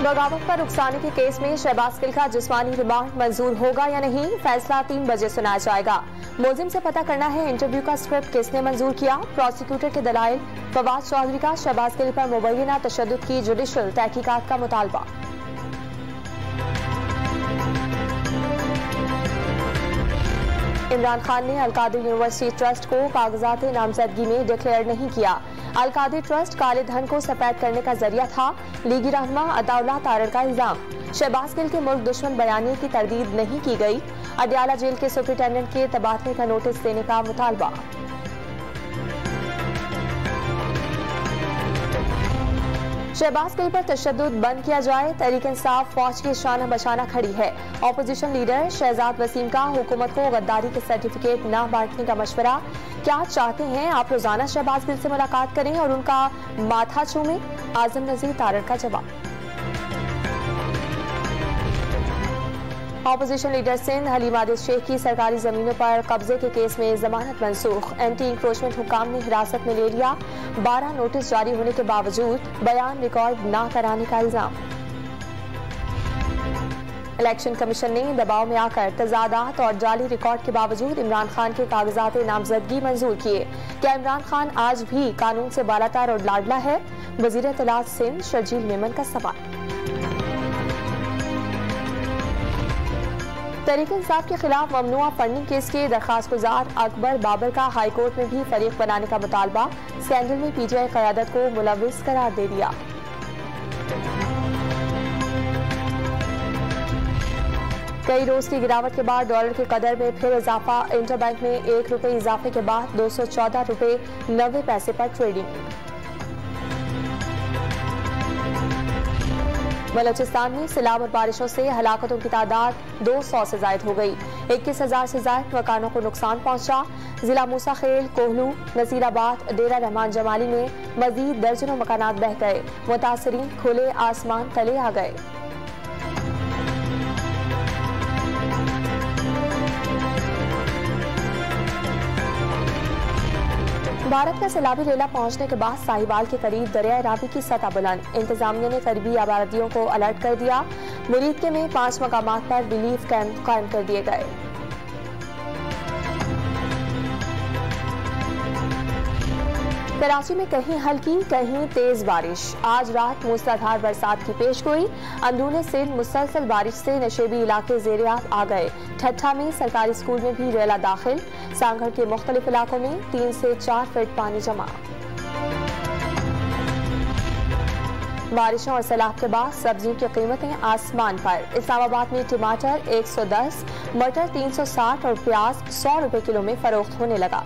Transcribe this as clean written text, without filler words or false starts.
बगावत पर उकसाने के केस में शहबाज गिल का जिस्मानी रिमांड मंजूर होगा या नहीं, फैसला 3 बजे सुनाया जाएगा। मुलजिम से पता करना है इंटरव्यू का स्क्रिप्ट किसने मंजूर किया। प्रोसिक्यूटर के दलाइल, फवाद चौधरी का शहबाज गिल पर मुबैना तशद्दुद की जुडिशल तहकीकात का मुतालबा। इमरान खान ने अल-कादिर यूनिवर्सिटी ट्रस्ट को कागजात नामजदगी में डिक्लेयर नहीं किया। अल-कादिर ट्रस्ट काले धन को सफेद करने का जरिया था, लीगी रहनुमा अताउल्लाह तारड़ का इल्जाम। शहबाज गिल के मुल्क दुश्मन बयानी की तरदीद नहीं की गई। अडयाला जेल के सुपरिटेंडेंट के तबादले का नोटिस देने का मुतालबा। शहबाज गिल पर तशद्दुद बंद किया जाए, तहरीक इंसाफ फौज की शाना बशाना खड़ी है। ऑपोजिशन लीडर शहजाद वसीम का हुकूमत को गद्दारी के सर्टिफिकेट न बांटने का मशवरा। क्या चाहते हैं आप रोजाना शहबाज गिल से मुलाकात करें और उनका माथा चूमें? आजम नजीर तारड़ का जवाब। ऑपोजिशन लीडर सिंध हलीम आदिल शेख की सरकारी जमीनों पर कब्जे के केस में जमानत मनसूख। एंटी इंक्रोचमेंट हुकाम ने हिरासत में ले लिया। 12 नोटिस जारी होने के बावजूद बयान रिकॉर्ड न कराने का इल्जाम। इलेक्शन कमीशन ने दबाव में आकर तजादात और जाली रिकॉर्ड के बावजूद इमरान खान के कागजात नामजदगी मंजूर किए। क्या इमरान खान आज भी कानून से बालातर और लाडला है? वजीर इत्तलात सिंध शर्जील मेमन का सवाल। तहरीक इंसाफ के खिलाफ ममनुआ फंडिंग केस के दरखास्त गुजार अकबर बाबर का हाईकोर्ट में भी फरीक बनाने का मुतालबा। स्कैंडल में पीटीआई क़यादत को मुलविस करार दे दिया। कई रोज की गिरावट के बाद डॉलर के कदर में फिर इजाफा। इंटरबैंक में 1 रुपये इजाफे के बाद 214 रुपये 90 पैसे पर ट्रेडिंग। बलोचिस्तान में सैलाब और बारिशों से हलाकतों की तादाद 200 से जायद हो गई। 21,000 से जायद मकानों को नुकसान पहुंचा। जिला मूसा खेल, कोहलू, नसीराबाद, डेरा रहमान जमाली में मजीद दर्जनों मकानात बह गए। मुतासरीन खुले आसमान तले आ गए। भारत का सैलाबी लेला पहुंचने के बाद साहिवाल के करीब दरिया रावी की सतह बुलंद। इंतजामिया ने करीबी आबादियों को अलर्ट कर दिया। मुरीदके में 5 मकामात पर रिलीफ कैंप कायम कर दिए गए। कराची में कहीं हल्की कहीं तेज बारिश। आज रात मूसलाधार बरसात की पेशगोई। अंदरूनी सिंध मुसलसल बारिश से नशेबी इलाके ज़ेर-ए-आब आ गए। ठट्ठा में सरकारी स्कूल में भी रेला दाखिल। सांगढ़ के मुख्तलिफ इलाकों में 3 से 4 फीट पानी जमा। बारिशों और सैलाब के बाद सब्जियों की कीमतें आसमान पर। इस्लामाबाद में टमाटर 110, मटर 360 और प्याज 100 रुपए किलो में फरोख्त होने लगा।